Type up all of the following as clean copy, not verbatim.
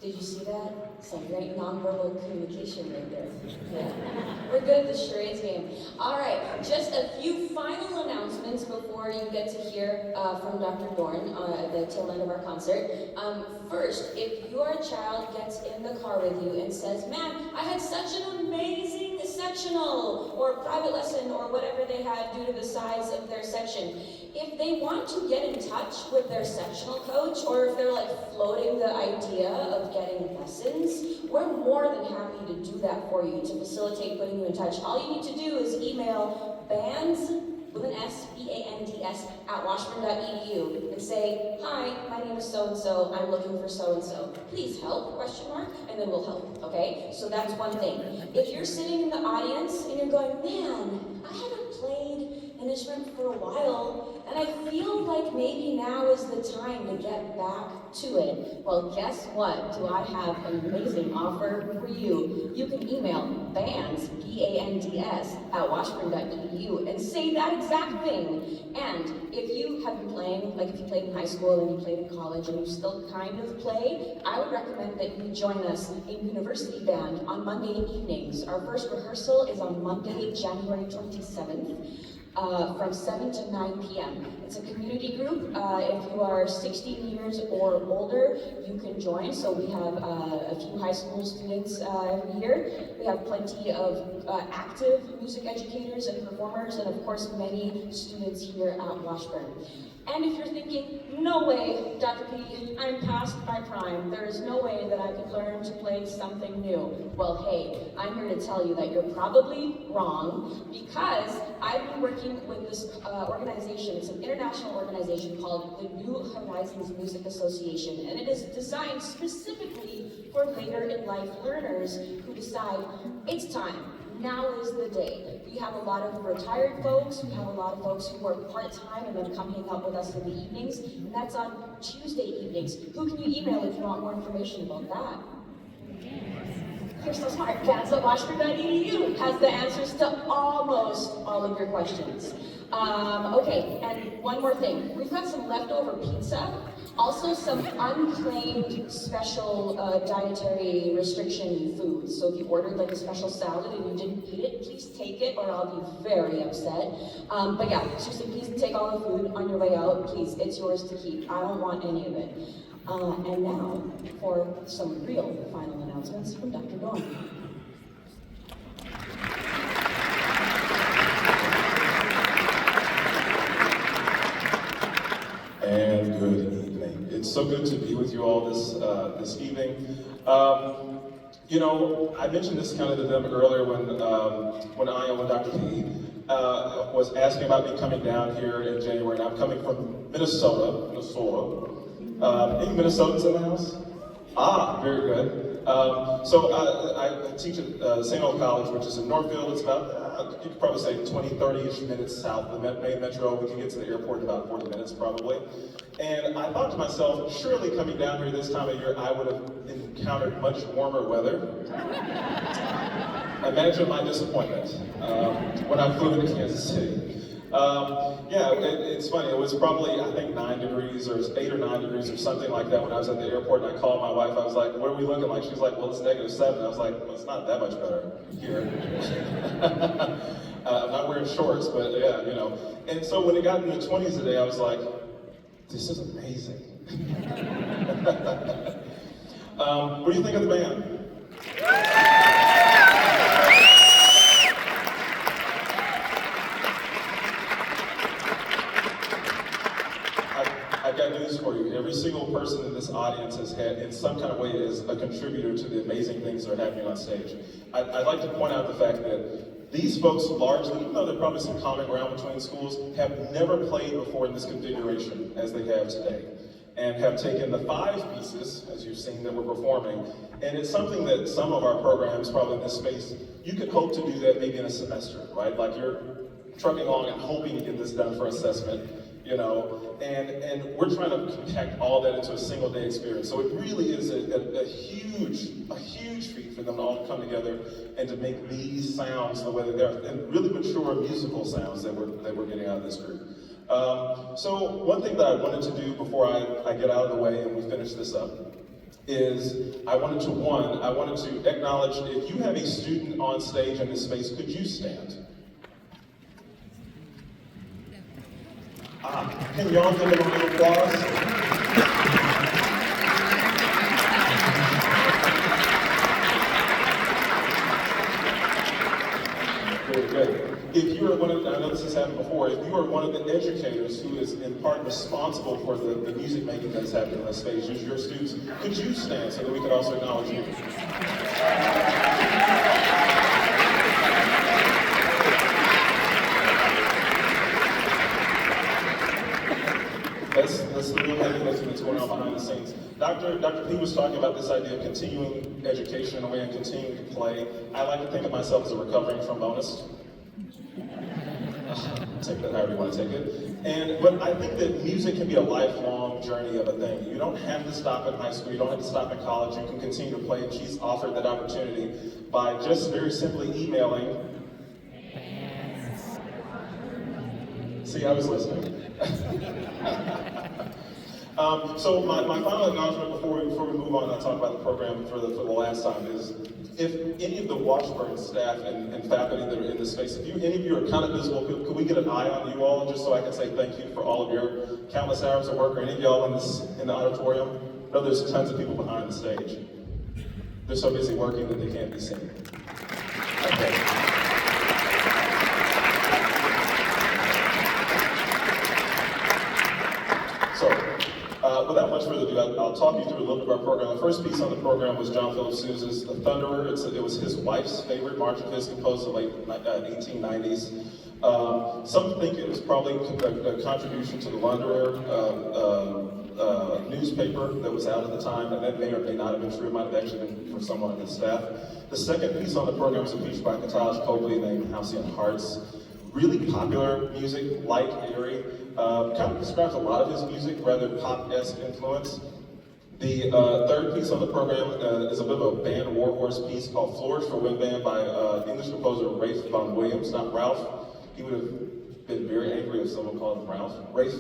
Did you see that? Some great nonverbal communication right there. Yeah. We're good at the charades game. All right, just a few final announcements before you get to hear from Dr. Dorn at the tail end of our concert. First, if your child gets in the car with you and says, "Man, I had such an amazing sectional or private lesson or whatever they have due to the size of their section. If they want to get in touch with their sectional coach, or if they're like floating the idea of getting lessons, we're more than happy to do that for you, to facilitate putting you in touch. All you need to do is email bands, with an S, B-A-N-D-S, at washburn.edu and say, hi, my name is so-and-so, I'm looking for so-and-so. Please help, question mark, and then we'll help, okay? So that's one thing. If you're sitting in the audience and you're going, man, I haven't played an instrument for a while, and I feel like maybe now is the time to get back to it. Well, guess what? Do I have an amazing offer for you? You can email bands, B-A-N-D-S, at washburn.edu and say that exact thing. And if you have been playing, like if you played in high school and you played in college and you still kind of play, I would recommend that you join us in University Band on Monday evenings. Our first rehearsal is on Monday, January 27th. From 7 to 9 p.m. It's a community group. If you are 16 years or older, you can join. So we have a few high school students every year. We have plenty of active music educators and performers, and of course many students here at Washburn. And if you're thinking, no way, Dr. P, I'm past my prime. There is no way that I could learn to play something new. Well, hey, I'm here to tell you that you're probably wrong, because I've been working with this organization. It's an international organization called the New Horizons Music Association, and it is designed specifically for later in life learners who decide, it's time. Now is the day. We have a lot of retired folks, we have a lot of folks who work part-time and then come hang out with us in the evenings, and that's on Tuesday evenings. Who can you email if you want more information about that? You're so smart. Bands at washburn.edu has the answers to almost all of your questions. Okay, and one more thing. We've got some leftover pizza. Also some unclaimed special dietary restriction foods. So if you ordered like a special salad and you didn't eat it, please take it or I'll be very upset. But yeah, seriously, please take all the food on your way out. Please, it's yours to keep. I don't want any of it. And now for some real final announcements from Dr. Dorn. And good evening. It's so good to be with you all this evening. You know, I mentioned this kind of to them earlier when Dr. P was asking about me coming down here in January. And I'm coming from Minnesota. Any Minnesotans in the house? Ah, very good. So I teach at St. Ole College, which is in Northfield. It's about, you could probably say 30-ish minutes south of the main metro. We can get to the airport in about 40 minutes probably. And I thought to myself, surely coming down here this time of year, I would have encountered much warmer weather. Imagine my disappointment when I flew into Kansas City. Yeah, it's funny. It was probably, I think, 9 degrees or 8 or 9 degrees or something like that when I was at the airport, and I called my wife. I was like, what are we looking like? She's like, well, it's -7. I was like, well, it's not that much better here. I'm not wearing shorts, but yeah, you know. And so when it got in the 20s today, I was like, this is amazing. What do you think of the band? I've got news for you. Every single person in this audience has had, in some kind of way, is a contributor to the amazing things that are happening on stage. I'd like to point out the fact that these folks largely, even though there are probably some common ground between schools, have never played before in this configuration as they have today. And have taken the 5 pieces, as you've seen, that we're performing, and it's something that some of our programs, probably in this space, you could hope to do that maybe in a semester, right? Like you're trucking along and hoping to get this done for assessment, you know, and we're trying to compact all that into a single day experience. So it really is a huge feat for them to all come together and to make these sounds the way that they are, and really mature musical sounds that we're getting out of this group. So one thing that I wanted to do before I get out of the way and we finish this up is I wanted to acknowledge, if you have a student on stage in this space, could you stand? Can y'all give them a round of applause? Very good. If you are one of, I know this has happened before, if you are one of the educators who is in part responsible for the music making that's happening on the stage, as your students, could you stand so that we could also acknowledge you? That's the real heavy lifting that's going on behind the scenes. Dr. P was talking about this idea of continuing education in a way and continuing to play. I like to think of myself as a recovering trombonist. Take that however you want to take it. But I think that music can be a lifelong journey of a thing. You don't have to stop in high school, you don't have to stop in college, you can continue to play, and she's offered that opportunity by just very simply emailing. See, I was listening. So my final acknowledgement before we move on and talk about the program for the last time is, if any of the Washburn staff and faculty that are in this space, if any of you are kind of visible, could we get an eye on you all, just so I can say thank you for all of your countless hours of work, or any of y'all in the auditorium? I know there's tons of people behind the stage. They're so busy working that they can't be seen. Okay. Without much further ado, I'll talk you through a little bit of our program. The first piece on the program was John Philip Sousa's The Thunderer. It was his wife's favorite march of his, composed in the late 1890s. Some think it was probably a contribution to the Londoner newspaper that was out at the time, and that may or may not have been true. It might have actually been for someone on the staff. The second piece on the program was a piece by Katahj Copley named Halcyon Hearts. Really popular music, light, airy. Kind of describes a lot of his music, rather pop-esque influence. The third piece on the program is a bit of a band warhorse piece called Flourish for Wind Band by English composer Rafe Vaughan Williams, not Ralph. He would have been very angry if someone called him Ralph. Rafe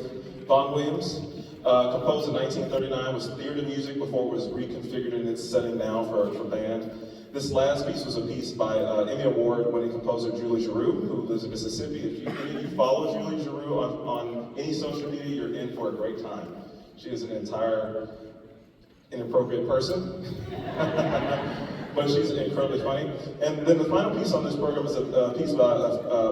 Vaughan Williams, composed in 1939, was theater music before it was reconfigured in its setting now for band. This last piece was a piece by Emmy Award-winning composer Julie Giroux, who lives in Mississippi. If any of you follow Julie Giroux on any social media, you're in for a great time. She is an entire inappropriate person, but she's incredibly funny. And then the final piece on this program is a piece by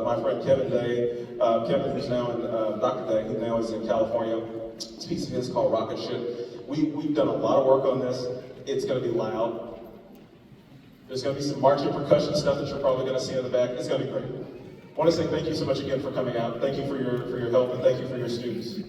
my friend Kevin Day. Kevin, who's now in, Dr. Day, who now is in California. It's a piece of his called Rocketship. We've done a lot of work on this. It's going to be loud. There's going to be some marching percussion stuff that you're probably going to see in the back. It's going to be great. I want to say thank you so much again for coming out. Thank you for your help, and thank you for your students.